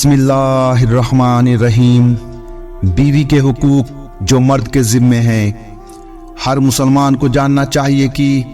बिस्मिल्लाहिर्रहमानिर्रहीम। बीवी के हुकूक जो मर्द के ज़िम्मे हैं। हर मुसलमान को जानना चाहिए कि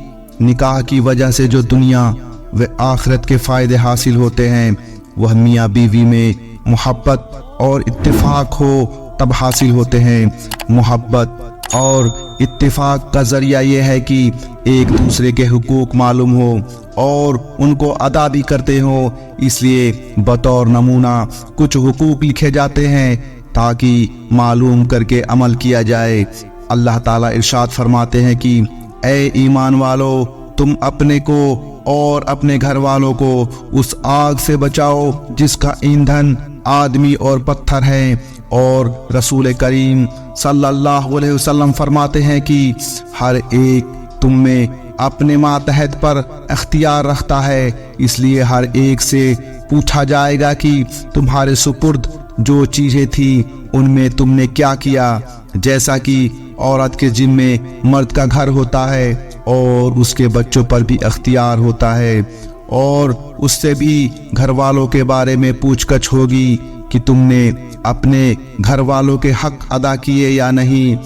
निकाह की वजह से जो दुनिया व आखिरत के फ़ायदे हासिल होते हैं वह मियाँ बीवी में मोहब्बत और इत्तेफाक हो तब हासिल होते हैं। मोहब्बत और इत्तेफाक का ज़रिया यह है कि एक दूसरे के हुकूक मालूम हो और उनको अदा भी करते हो। इसलिए बतौर नमूना कुछ हुकूक लिखे जाते हैं ताकि मालूम करके अमल किया जाए। अल्लाह ताला इरशाद फरमाते हैं कि ए ईमान वालो, तुम अपने को और अपने घर वालों को उस आग से बचाओ जिसका ईंधन आदमी और पत्थर है। और रसूल करीम सल्लल्लाहु अलैहि वसल्लम फरमाते हैं कि हर एक तुम में अपने मातहत पर अख्तियार रखता है, इसलिए हर एक से पूछा जाएगा कि तुम्हारे सुपुर्द जो चीज़ें थी उनमें तुमने क्या किया। जैसा कि औरत के जिम्मे मर्द का घर होता है और उसके बच्चों पर भी अख्तियार होता है और उससे भी घर वालों के बारे में पूछगछ होगी कि तुमने अपने घर वालों के हक अदा किए या नहीं।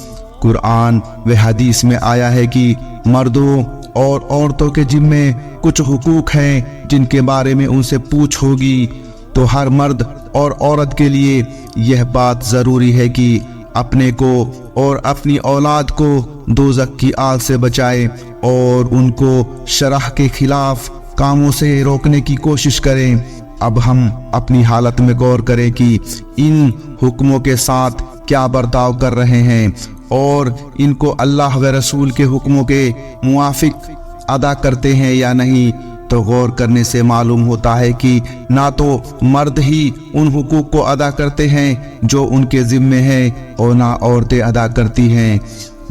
कुरान व हदीस में आया है कि मर्दों और औरतों के जिम्मे कुछ हुकूक हैं जिनके बारे में उनसे पूछ होगी। तो हर मर्द और औरत के लिए यह बात ज़रूरी है कि अपने को और अपनी औलाद को दोज़ख की आग से बचाए और उनको शरह के खिलाफ कामों से रोकने की कोशिश करें। अब हम अपनी हालत में गौर करें कि इन हुक्मों के साथ क्या बर्ताव कर रहे हैं और इनको अल्लाह व रसूल के हुक्मों के मुआफिक अदा करते हैं या नहीं। तो गौर करने से मालूम होता है कि ना तो मर्द ही उन हुकूक को अदा करते हैं जो उनके ज़िम्मे हैं और ना औरतें अदा करती हैं।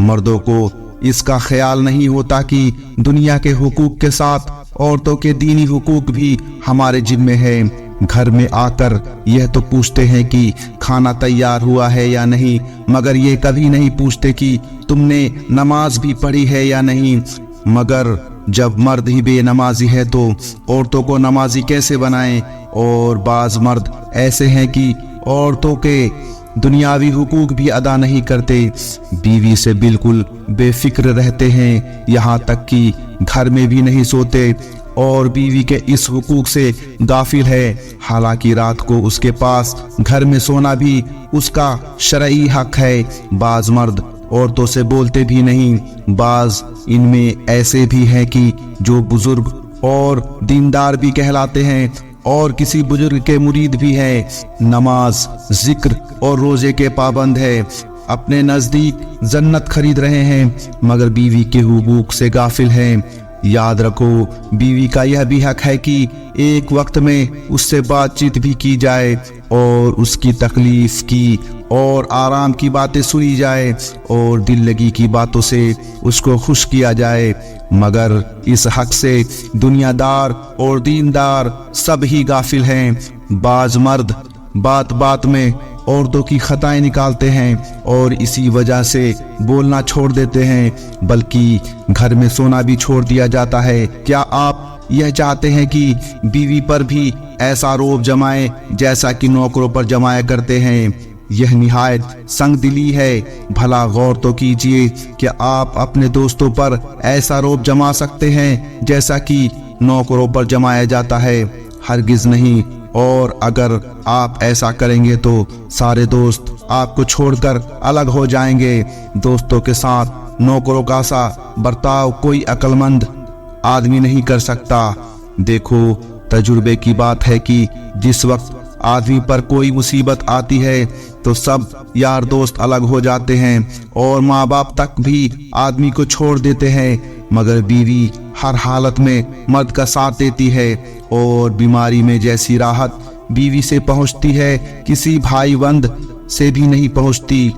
मर्दों को इसका ख्याल नहीं होता कि दुनिया के हुकूक के साथ औरतों के दीनी हुकूक भी हमारे जिम्मे है। घर में आकर यह तो पूछते हैं कि खाना तैयार हुआ है या नहीं, मगर ये कभी नहीं पूछते कि तुमने नमाज भी पढ़ी है या नहीं। मगर जब मर्द ही बेनमाजी है तो औरतों को नमाजी कैसे बनाएं। और बाज मर्द ऐसे हैं कि औरतों के दुनियावी हुकूक भी अदा नहीं करते, बीवी से बिल्कुल बेफिक्र रहते हैं, यहाँ तक कि घर में भी नहीं सोते और बीवी के इस हुकूक से गाफिल है। हालांकि रात को उसके पास घर में सोना भी उसका शरई हक है। बाज मर्द औरतों से बोलते भी नहीं। बाज इनमें ऐसे भी हैं कि जो बुजुर्ग और दीनदार भी कहलाते हैं और किसी बुजुर्ग के मुरीद भी है, नमाज, जिक्र और रोजे के पाबंद है, अपने नज़दीक जन्नत खरीद रहे हैं, मगर बीवी के हुकूक से गाफिल हैं। याद रखो, बीवी का यह भी हक है कि एक वक्त में उससे बातचीत भी की जाए और उसकी तकलीफ की और आराम की बातें सुनी जाए और दिल लगी की बातों से उसको खुश किया जाए। मगर इस हक से दुनियादार और दीनदार सब ही गाफिल हैं। बाज मर्द बात बात में औरतों की खताएं निकालते हैं और इसी वजह से बोलना छोड़ देते हैं, बल्कि घर में सोना भी छोड़ दिया जाता है। क्या आप यह चाहते हैं कि बीवी पर भी ऐसा रोब जमाए जैसा कि नौकरों पर जमाया करते हैं? यह निहायत संगदिली है। भला गौर तो कीजिए कि आप अपने दोस्तों पर ऐसा रोब जमा सकते हैं जैसा कि नौकरों पर जमाया जाता है? हरगिज नहीं। और अगर आप ऐसा करेंगे तो सारे दोस्त आपको छोड़कर अलग हो जाएंगे। दोस्तों के साथ नौकरों का सा बर्ताव कोई अक्लमंद आदमी नहीं कर सकता। देखो, तजुर्बे की बात है कि जिस वक्त आदमी पर कोई मुसीबत आती है तो सब यार दोस्त अलग हो जाते हैं और माँ बाप तक भी आदमी को छोड़ देते हैं, मगर बीवी हर हालत में मर्द का साथ देती है और बीमारी में जैसी राहत बीवी से पहुंचती है किसी भाईबंद से भी नहीं पहुंचती।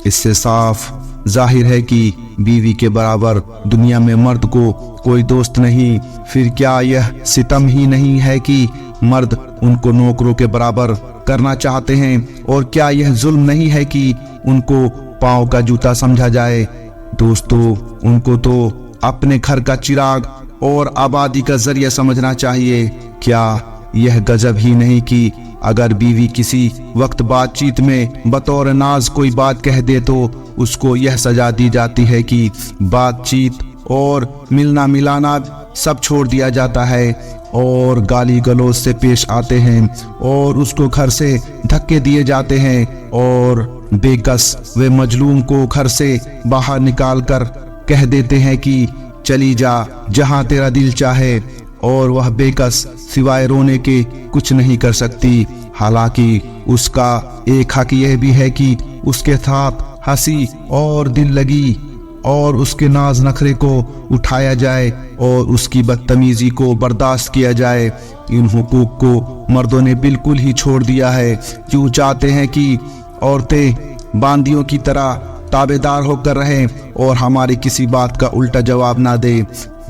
इससे साफ जाहिर है कि बीवी के बराबर दुनिया में मर्द को कोई दोस्त नहीं। फिर क्या यह सितम ही नहीं है कि मर्द उनको नौकरों के बराबर करना चाहते हैं? और क्या यह जुल्म नहीं है कि उनको पांव का जूता समझा जाए? दोस्तों, उनको तो अपने घर का चिराग और आबादी का जरिया समझना चाहिए। क्या यह गजब ही नहीं कि अगर बीवी किसी वक्त बातचीत में बतौर नाज कोई बात कह दे तो उसको यह सजा दी जाती है कि बातचीत और मिलना मिलाना सब छोड़ दिया जाता है और गाली गलौज से पेश आते हैं और उसको घर से धक्के दिए जाते हैं और बेकस व मजलूम को घर से बाहर निकाल कर कह देते हैं कि चली जा जहां तेरा दिल चाहे, और वह बेकस सिवाय रोने के कुछ नहीं कर सकती। हालांकि उसका एक हक यह भी है कि उसके साथ हंसी और दिल लगी और उसके नाज नखरे को उठाया जाए और उसकी बदतमीजी को बर्दाश्त किया जाए। इन हुकूक को मर्दों ने बिल्कुल ही छोड़ दिया है। क्यों चाहते हैं कि औरतें बांदियों की तरह ताबेदार होकर रहें और हमारी किसी बात का उल्टा जवाब ना दे।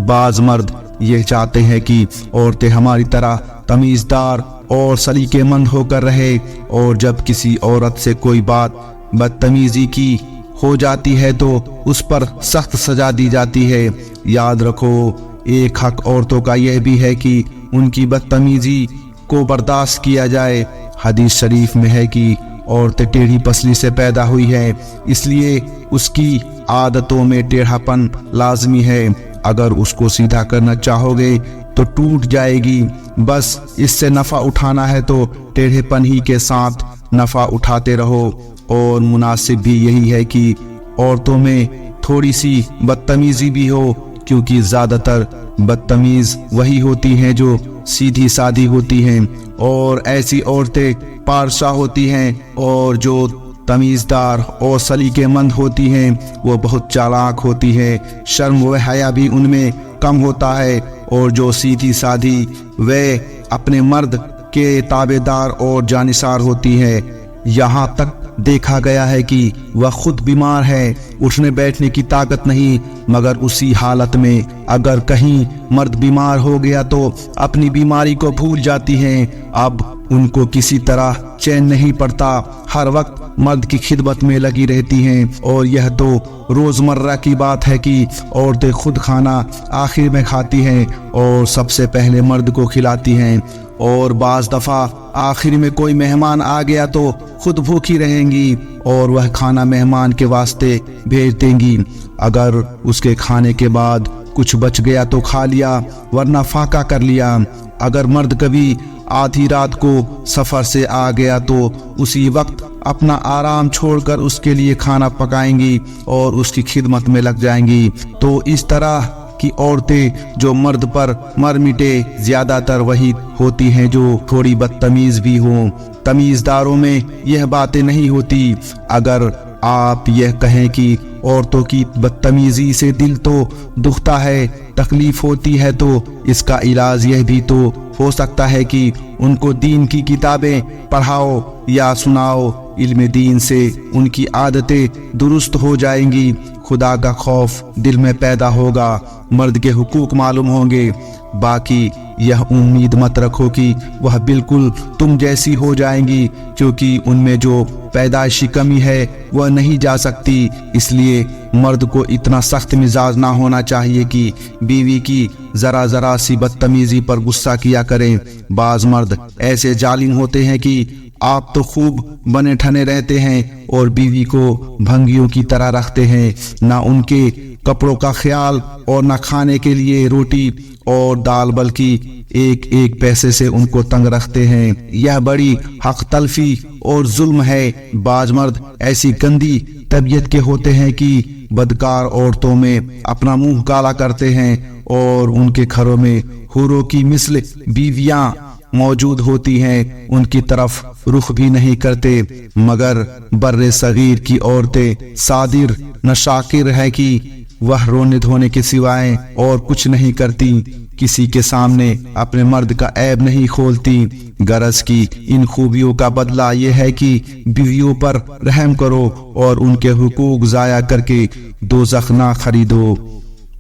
बाज मर्द ये चाहते हैं कि औरतें हमारी तरह तमीज़दार और सलीकेमंद होकर रहे, और जब किसी औरत से कोई बात बदतमीजी की हो जाती है तो उस पर सख्त सजा दी जाती है। याद रखो, एक हक औरतों का यह भी है कि उनकी बदतमीजी को बर्दाश्त किया जाए। हदीस शरीफ में है कि औरतें टेढ़ी पसली से पैदा हुई है, इसलिए उसकी आदतों में टेढ़ापन लाजमी है। अगर उसको सीधा करना चाहोगे तो टूट जाएगी। बस इससे नफ़ा उठाना है तो टेढ़ेपन ही के साथ नफ़ा उठाते रहो। और मुनासिब भी यही है कि औरतों में थोड़ी सी बदतमीजी भी हो, क्योंकि ज़्यादातर बदतमीज़ वही होती हैं जो सीधी सादी होती हैं, और ऐसी औरतें पारसा होती हैं, और जो तमीज़दार और सलीकेमंद होती हैं वो बहुत चालाक होती हैं। शर्म व हया भी उनमें कम होता है, और जो सीधी सादी वे अपने मर्द के ताबेदार और जानिसार होती है। यहाँ तक देखा गया है कि वह खुद बीमार है, उठने बैठने की ताकत नहीं, मगर उसी हालत में अगर कहीं मर्द बीमार हो गया तो अपनी बीमारी को भूल जाती हैं। अब उनको किसी तरह चैन नहीं पड़ता, हर वक्त मर्द की खिदमत में लगी रहती हैं। और यह तो रोज़मर्रा की बात है कि औरतें खुद खाना आखिर में खाती हैं और सबसे पहले मर्द को खिलाती हैं, और बाज़ दफ़ा आखिर में कोई मेहमान आ गया तो खुद भूखी रहेंगी और वह खाना मेहमान के वास्ते भेज देंगी। अगर उसके खाने के बाद कुछ बच गया तो खा लिया, वरना फाका कर लिया। अगर मर्द कभी आधी रात को सफ़र से आ गया तो उसी वक्त अपना आराम छोड़कर उसके लिए खाना पकाएंगी और उसकी खिदमत में लग जाएंगी। तो इस तरह कि औरतें जो मर्द पर मर मिटे ज्यादातर वही होती हैं जो थोड़ी बदतमीज भी हों। तमीज़दारों में यह बातें नहीं होती। अगर आप यह कहें कि औरतों की बदतमीजी से दिल तो दुखता है, तकलीफ होती है, तो इसका इलाज यह भी तो हो सकता है कि उनको दीन की किताबें पढ़ाओ या सुनाओ। इल्म दीन से उनकी आदतें दुरुस्त हो जाएंगी, खुदा का खौफ दिल में पैदा होगा, मर्द के हुकूक मालूम होंगे। बाकी यह उम्मीद मत रखो कि वह बिल्कुल तुम जैसी हो जाएंगी, क्योंकि उनमें जो पैदाइशी कमी है वह नहीं जा सकती। इसलिए मर्द को इतना सख्त मिजाज ना होना चाहिए कि बीवी की जरा सी बदतमीजी पर गुस्सा किया करें। बाज मर्द ऐसे जालिम होते हैं कि आप तो खूब बने ठने रहते हैं और बीवी को भंगियों की तरह रखते हैं, ना उनके कपड़ों का ख्याल और ना खाने के लिए रोटी और दाल, बल्कि एक एक पैसे से उनको तंग रखते हैं। यह बड़ी हक तलफी और जुल्म है। बाज मर्द ऐसी गंदी तबीयत के होते हैं कि बदकार औरतों में अपना मुंह काला करते हैं और उनके घरों में हुरों की मिस्ल बीवियां मौजूद होती हैं, उनकी तरफ रुख भी नहीं करते। मगर बर्रे सगीर की औरतें सादिर न शाकिर है कि वह रोने धोने के सिवाय और कुछ नहीं करती, किसी के सामने अपने मर्द का ऐब नहीं खोलती। गरज की इन खूबियों का बदला यह है कि बीवियों पर रहम करो और उनके हुकूक जाया करके दोज़ख ना खरीदो।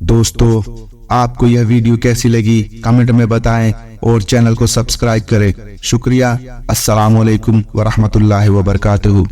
दोस्तों, आपको यह वीडियो कैसी लगी कमेंट में बताएं और चैनल को सब्सक्राइब करें। शुक्रिया। अस्सलामु अलैकुम व रहमतुल्लाहि व बरकातुहू।